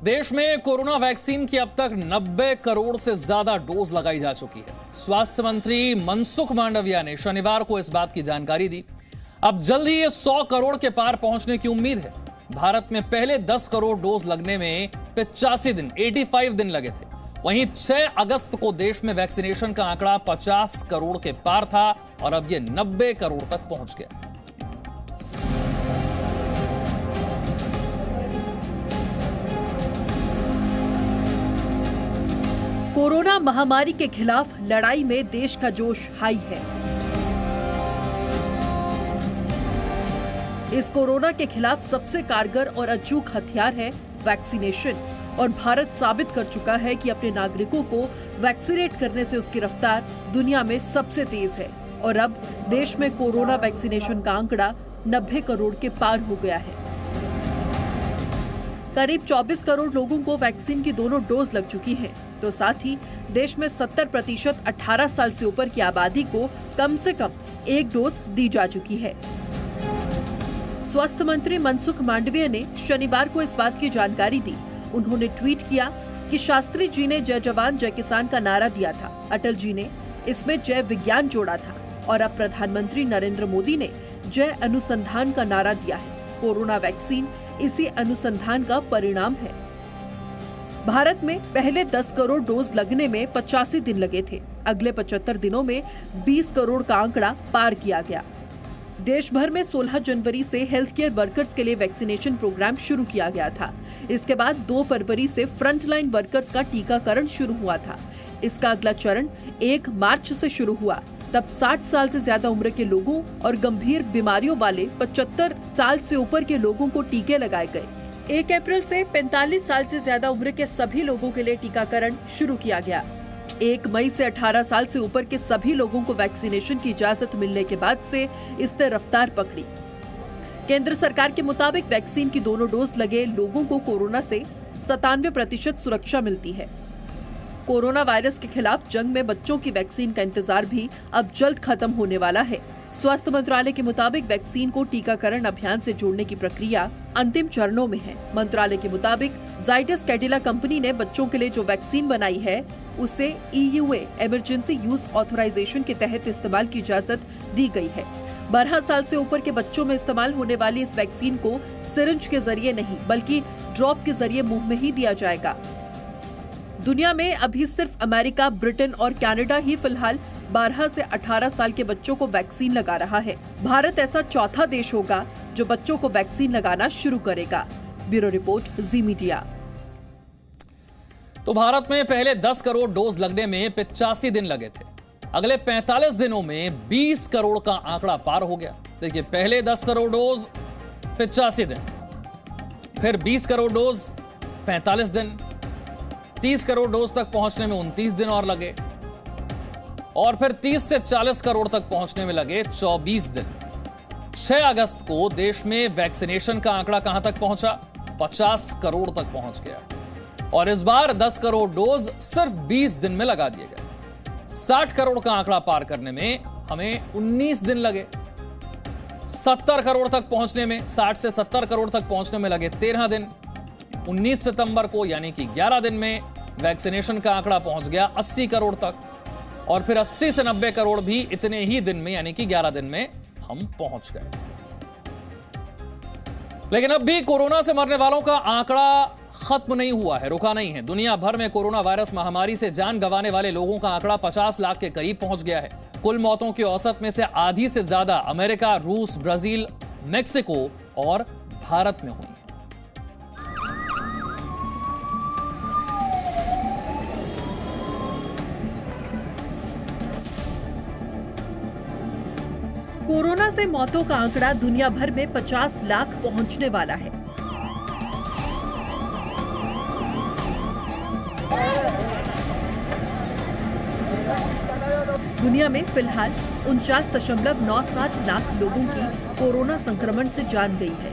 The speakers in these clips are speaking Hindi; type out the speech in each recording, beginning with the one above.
देश में कोरोना वैक्सीन की अब तक 90 करोड़ से ज्यादा डोज लगाई जा चुकी है। स्वास्थ्य मंत्री मनसुख मांडविया ने शनिवार को इस बात की जानकारी दी। अब जल्द ही ये 100 करोड़ के पार पहुंचने की उम्मीद है। भारत में पहले 10 करोड़ डोज लगने में 85 दिन 85 दिन लगे थे। वहीं 6 अगस्त को देश में वैक्सीनेशन का आंकड़ा 50 करोड़ के पार था और अब ये 90 करोड़ तक पहुंच गया। कोरोना महामारी के खिलाफ लड़ाई में देश का जोश हाई है। इस कोरोना के खिलाफ सबसे कारगर और अचूक हथियार है वैक्सीनेशन और भारत साबित कर चुका है कि अपने नागरिकों को वैक्सीनेट करने से उसकी रफ्तार दुनिया में सबसे तेज है और अब देश में कोरोना वैक्सीनेशन का आंकड़ा 90 करोड़ के पार हो गया है। करीब 24 करोड़ लोगों को वैक्सीन की दोनों डोज लग चुकी है, तो साथ ही देश में 70% 18 साल से ऊपर की आबादी को कम से कम एक डोज दी जा चुकी है। स्वास्थ्य मंत्री मनसुख मांडविया ने शनिवार को इस बात की जानकारी दी। उन्होंने ट्वीट किया कि शास्त्री जी ने जय जवान जय किसान का नारा दिया था, अटल जी ने इसमें जय विज्ञान जोड़ा था और अब प्रधानमंत्री नरेंद्र मोदी ने जय अनुसंधान का नारा दिया है। कोरोना वैक्सीन इसी अनुसंधान का परिणाम है। भारत में पहले 10 करोड़ डोज लगने में 85 दिन लगे थे। अगले 75 दिनों में 20 करोड़ का आंकड़ा पार किया गया। देश भर में 16 जनवरी से हेल्थ केयर वर्कर्स के लिए वैक्सीनेशन प्रोग्राम शुरू किया गया था। इसके बाद 2 फरवरी से फ्रंटलाइन वर्कर्स का टीकाकरण शुरू हुआ था। इसका अगला चरण 1 मार्च से शुरू हुआ। तब 60 साल से ज्यादा उम्र के लोगों और गंभीर बीमारियों वाले 75 साल से ऊपर के लोगों को टीके लगाए गए। 1 अप्रैल से 45 साल से ज्यादा उम्र के सभी लोगों के लिए टीकाकरण शुरू किया गया। 1 मई से 18 साल से ऊपर के सभी लोगों को वैक्सीनेशन की इजाजत मिलने के बाद से इसने रफ्तार पकड़ी। केंद्र सरकार के मुताबिक वैक्सीन की दोनों डोज लगे लोगों को कोरोना से 97% सुरक्षा मिलती है। कोरोना वायरस के खिलाफ जंग में बच्चों की वैक्सीन का इंतजार भी अब जल्द खत्म होने वाला है। स्वास्थ्य मंत्रालय के मुताबिक वैक्सीन को टीकाकरण अभियान से जोड़ने की प्रक्रिया अंतिम चरणों में है। मंत्रालय के मुताबिक जाइडस कैडिला कंपनी ने बच्चों के लिए जो वैक्सीन बनाई है उसे EUA इमरजेंसी यूज ऑथराइजेशन के तहत इस्तेमाल की इजाजत दी गई है। 12 साल से ऊपर के बच्चों में इस्तेमाल होने वाली इस वैक्सीन को सिरिंज के जरिए नहीं बल्कि ड्रॉप के जरिए मुंह में ही दिया जाएगा। दुनिया में अभी सिर्फ अमेरिका, ब्रिटेन और कनाडा ही फिलहाल 12 से 18 साल के बच्चों को वैक्सीन लगा रहा है। भारत ऐसा चौथा देश होगा जो बच्चों को वैक्सीन लगाना शुरू करेगा। ब्यूरो रिपोर्ट, जी मीडिया। तो भारत में पहले 10 करोड़ डोज लगने में 85 दिन लगे थे। अगले 45 दिनों में 20 करोड़ का आंकड़ा पार हो गया। देखिए, पहले 10 करोड़ डोज 85 दिन, फिर 20 करोड़ डोज 45 दिन, 30 करोड़ डोज तक पहुंचने में 29 दिन और लगे और फिर 30 से 40 करोड़ तक पहुंचने में लगे 24 दिन। 6 अगस्त को देश में वैक्सीनेशन का आंकड़ा कहां तक पहुंचा? 50 करोड़ तक पहुंच गया और इस बार 10 करोड़ डोज सिर्फ 20 दिन में लगा दिए गए। 60 करोड़ का आंकड़ा पार करने में हमें 19 दिन लगे। 70 करोड़ तक पहुंचने में 60 से 70 करोड़ तक पहुंचने में लगे 13 दिन। 19 सितंबर को यानी कि 11 दिन में वैक्सीनेशन का आंकड़ा पहुंच गया 80 करोड़ तक और फिर 80 से 90 करोड़ भी इतने ही दिन में यानी कि 11 दिन में हम पहुंच गए। लेकिन अब भी कोरोना से मरने वालों का आंकड़ा खत्म नहीं हुआ है, रुका नहीं है। दुनिया भर में कोरोना वायरस महामारी से जान गंवाने वाले लोगों का आंकड़ा 50 लाख के करीब पहुंच गया है। कुल मौतों की औसत में से आधी से ज्यादा अमेरिका, रूस, ब्राजील, मेक्सिको और भारत में हुई। कोरोना से मौतों का आंकड़ा दुनिया भर में 50 लाख पहुंचने वाला है। दुनिया में फिलहाल 49.97 लाख लोगों की कोरोना संक्रमण से जान गई है।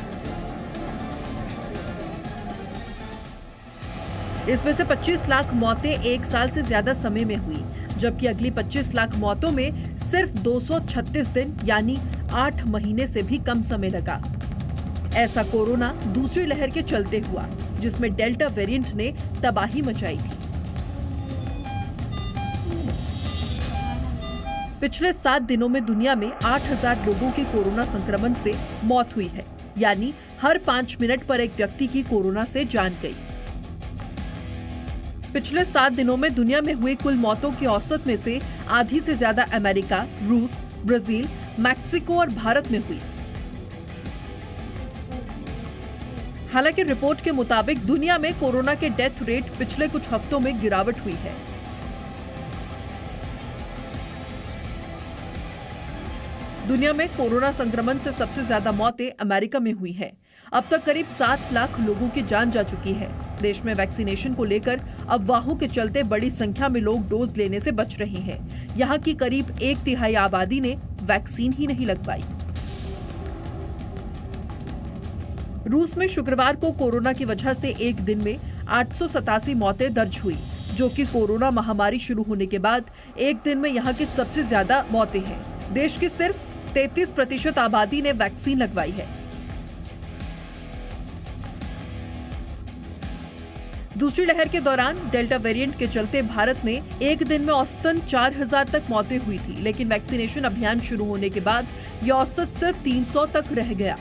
इसमें से 25 लाख मौतें 1 साल से ज्यादा समय में हुई, जबकि अगली 25 लाख मौतों में सिर्फ 236 दिन यानी 8 महीने से भी कम समय लगा। ऐसा कोरोना दूसरी लहर के चलते हुआ, जिसमें डेल्टा वेरिएंट ने तबाही मचाई थी। पिछले 7 दिनों में दुनिया में 8,000 लोगों की कोरोना संक्रमण से मौत हुई है, यानी हर 5 मिनट पर एक व्यक्ति की कोरोना से जान गई। पिछले 7 दिनों में दुनिया में हुई कुल मौतों की औसत में से आधी से ज्यादा अमेरिका, रूस, ब्राजील, मैक्सिको और भारत में हुई। हालांकि रिपोर्ट के मुताबिक दुनिया में कोरोना के डेथ रेट पिछले कुछ हफ्तों में गिरावट हुई है। दुनिया में कोरोना संक्रमण से सबसे ज्यादा मौतें अमेरिका में हुई हैं। अब तक करीब 7 लाख लोगों की जान जा चुकी है। देश में वैक्सीनेशन को लेकर अफवाहों के चलते बड़ी संख्या में लोग डोज लेने से बच रहे हैं। यहाँ की करीब 1/3 आबादी ने वैक्सीन ही नहीं लगवाई। रूस में शुक्रवार को कोरोना की वजह से एक दिन में 887 मौतें दर्ज हुई, जो कि कोरोना महामारी शुरू होने के बाद एक दिन में यहाँ की सबसे ज्यादा मौतें हैं। देश की सिर्फ 33% आबादी ने वैक्सीन लगवाई है। दूसरी लहर के दौरान डेल्टा वेरिएंट के चलते भारत में एक दिन में औसतन 4,000 तक मौतें हुई थी, लेकिन वैक्सीनेशन अभियान शुरू होने के बाद यह औसत सिर्फ 300 तक रह गया।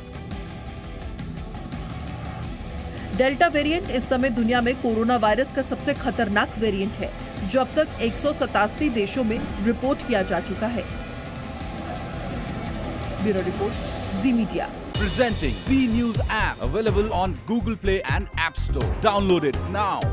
डेल्टा वेरिएंट इस समय दुनिया में कोरोना वायरस का सबसे खतरनाक वेरिएंट है, जो अब तक 187 देशों में रिपोर्ट किया जा चुका है। Bureau report, ji media. Presenting B News app, available on Google Play and App Store. Download it now.